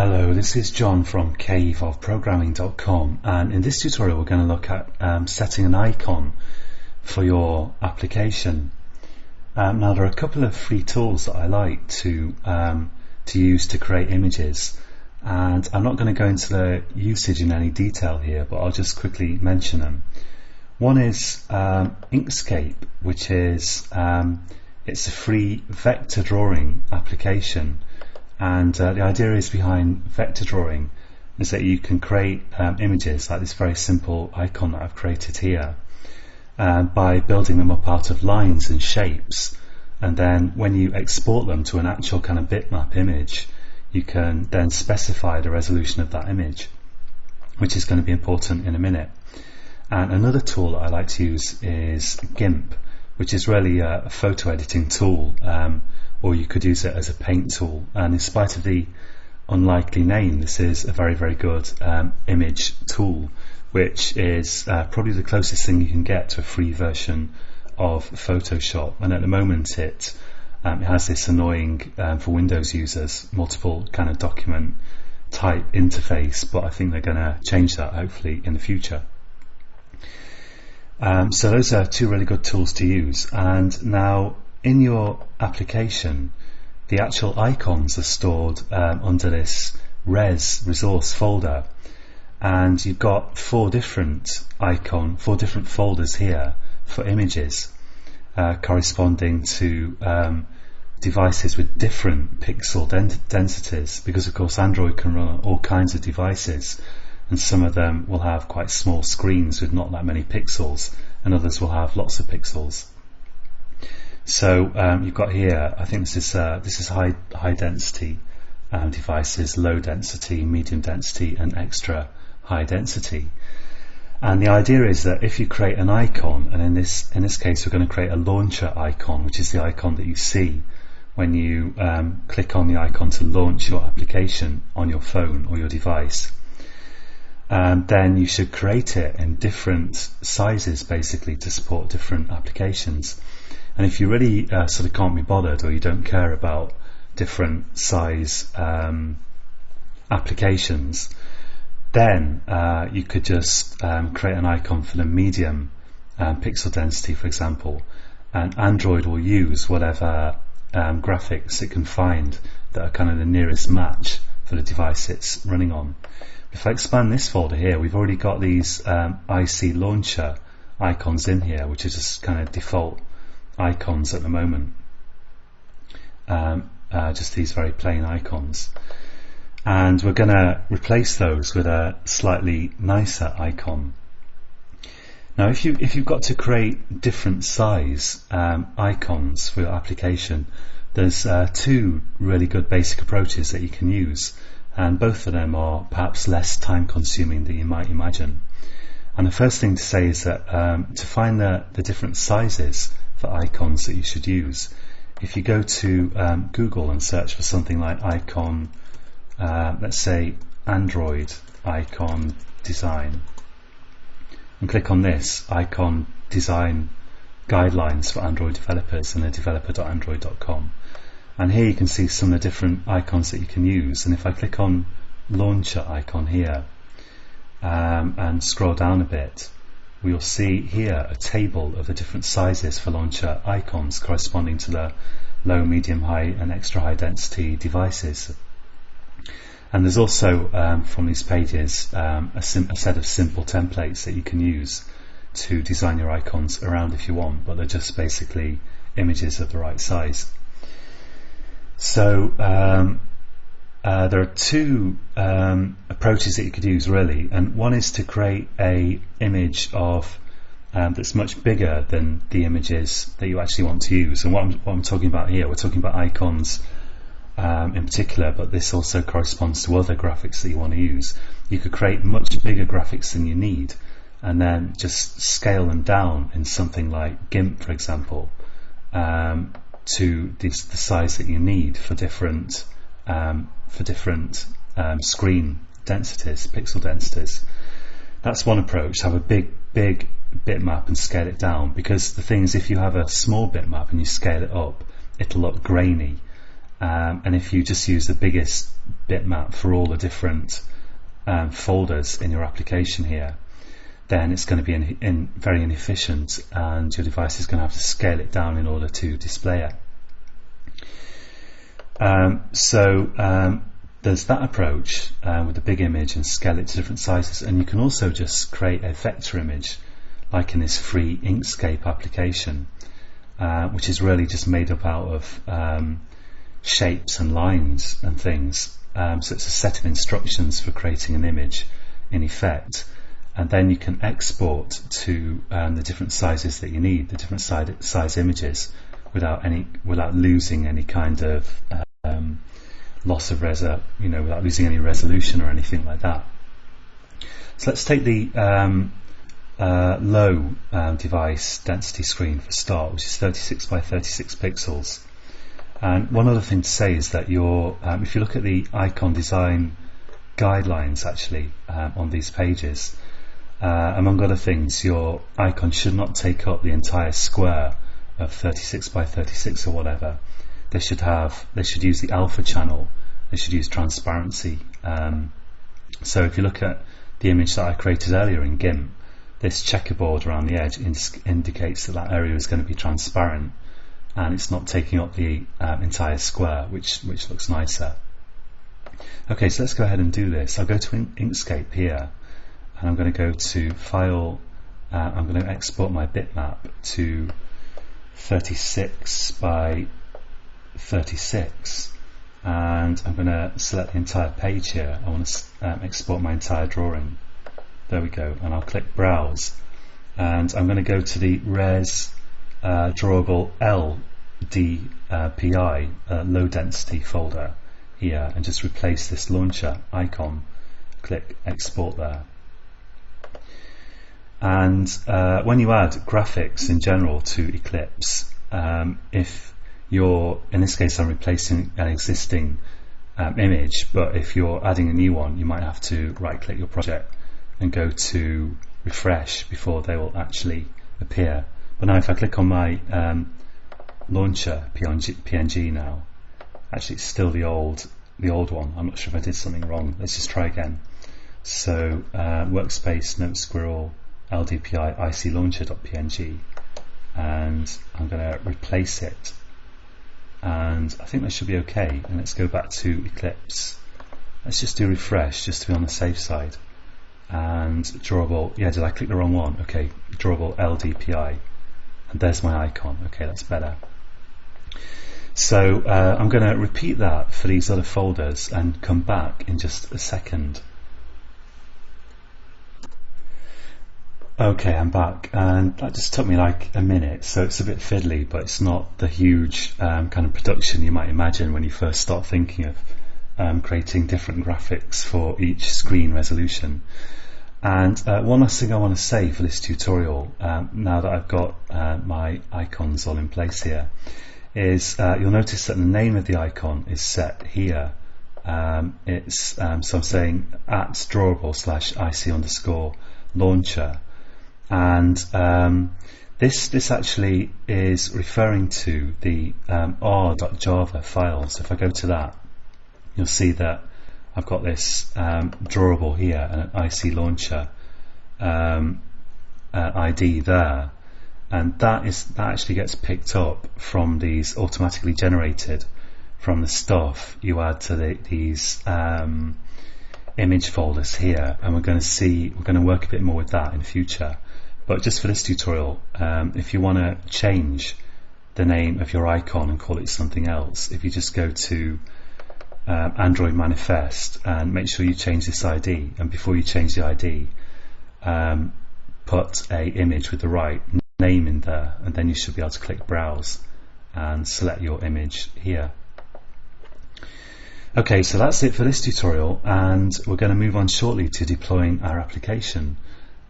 Hello, this is John from caveofprogramming.com, and in this tutorial we're going to look at setting an icon for your application. Now there are a couple of free tools that I like to use to create images, and I'm not going to go into the usage in any detail here, but I'll just quickly mention them. One is Inkscape, which is it's a free vector drawing application. And the idea is behind vector drawing is that you can create images like this very simple icon that I've created here by building them up out of lines and shapes, and then when you export them to an actual kind of bitmap image, you can then specify the resolution of that image, which is going to be important in a minute. And another tool that I like to use is GIMP, which is really a photo editing tool, or you could use it as a paint tool, and in spite of the unlikely name, this is a very, very good image tool, which is probably the closest thing you can get to a free version of Photoshop. And at the moment it has this annoying, for Windows users, multiple kind of document type interface, but I think they're going to change that hopefully in the future. So those are two really good tools to use. And now in your application, the actual icons are stored under this resource folder, and you've got four different folders here for images corresponding to devices with different pixel densities, because of course Android can run on all kinds of devices, and some of them will have quite small screens with not that many pixels, and others will have lots of pixels. So you've got here, I think this is high density devices, low density, medium density, and extra high density. And the idea is that if you create an icon, and in this case we're going to create a launcher icon, which is the icon that you see when you click on the icon to launch your application on your phone or your device. Then you should create it in different sizes, basically, to support different applications. And if you really sort of can't be bothered, or you don't care about different size applications, then you could just create an icon for the medium pixel density, for example, and Android will use whatever graphics it can find that are kind of the nearest match for the device it's running on. If I expand this folder here, we've already got these IC launcher icons in here, which is just kind of default icons at the moment, just these very plain icons, and we're going to replace those with a slightly nicer icon. Now if you've got to create different size icons for your application, there's two really good basic approaches that you can use, and both of them are perhaps less time consuming than you might imagine. And the first thing to say is that to find the different sizes for icons that you should use, if you go to Google and search for something like icon, let's say Android icon design, and click on this icon design guidelines for Android developers in the developer.android.com, and here you can see some of the different icons that you can use. And if I click on launcher icon here and scroll down a bit, we'll see here a table of the different sizes for launcher icons corresponding to the low, medium, high and extra high density devices. And there's also from these pages a set of simple templates that you can use to design your icons around if you want, but they're just basically images of the right size. So there are two approaches that you could use really, and one is to create a image of that's much bigger than the images that you actually want to use. And what I'm talking about here, we're talking about icons in particular, but this also corresponds to other graphics that you want to use. You could create much bigger graphics than you need, and then just scale them down in something like GIMP, for example, to the size that you need for different screen densities, pixel densities. That's one approach, have a big bitmap and scale it down, because the thing is, if you have a small bitmap and you scale it up, it'll look grainy, and if you just use the biggest bitmap for all the different folders in your application here, then it's going to be very inefficient, and your device is going to have to scale it down in order to display it. There's that approach with the big image and scale it to different sizes, and you can also just create a vector image like in this free Inkscape application, which is really just made up out of shapes and lines and things. So it's a set of instructions for creating an image in effect, and then you can export to the different sizes that you need, the different size images, without losing any kind of loss of without losing any resolution or anything like that. So let's take the low device density screen for start, which is 36 by 36 pixels. And one other thing to say is that if you look at the icon design guidelines actually on these pages, among other things, your icon should not take up the entire square of 36 by 36 or whatever. They should use the alpha channel. They should use transparency. So if you look at the image that I created earlier in GIMP, this checkerboard around the edge indicates that area is going to be transparent, and it's not taking up the entire square, which looks nicer. Okay, so let's go ahead and do this. I'll go to Inkscape here, and I'm going to go to File. I'm going to export my bitmap to 36 by 36, and I'm going to select the entire page here. I want to export my entire drawing. There we go, and I'll click Browse, and I'm going to go to the Res Drawable LDPI low density folder here, and just replace this launcher icon. Click Export there. And when you add graphics in general to Eclipse, if you're, in this case I'm replacing an existing image, but if you're adding a new one, you might have to right click your project and go to refresh before they will actually appear. But now if I click on my launcher PNG now, actually it's still the old one. I'm not sure if I did something wrong. Let's just try again. So workspace note squirrel LDPI IC launcher.png, and I'm going to replace it, and I think that should be okay. And let's go back to Eclipse. Let's just do refresh just to be on the safe side. And drawable, yeah, did I click the wrong one? Okay, drawable LDPI, and there's my icon. Okay, that's better. So I'm going to repeat that for these other folders and come back in just a second. Okay, I'm back, and that just took me like a minute, so it's a bit fiddly, but it's not the huge kind of production you might imagine when you first start thinking of creating different graphics for each screen resolution. And one last thing I want to say for this tutorial, now that I've got my icons all in place here, is you'll notice that the name of the icon is set here. So I'm saying @drawable/IC_launcher, and this actually is referring to the r.java file. So if I go to that, you'll see that I've got this drawable here and an IC launcher ID there, and that actually gets picked up from these automatically generated from the stuff you add to these image folders here, and we're going to work a bit more with that in the future. But just for this tutorial, if you want to change the name of your icon and call it something else, if you just go to Android Manifest and make sure you change this ID, and before you change the ID, put a image with the right name in there, and then you should be able to click Browse and select your image here. Okay, so that's it for this tutorial, and we're going to move on shortly to deploying our application,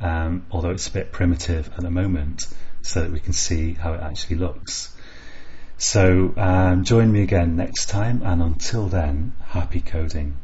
although it's a bit primitive at the moment, so that we can see how it actually looks. So join me again next time, and until then, happy coding.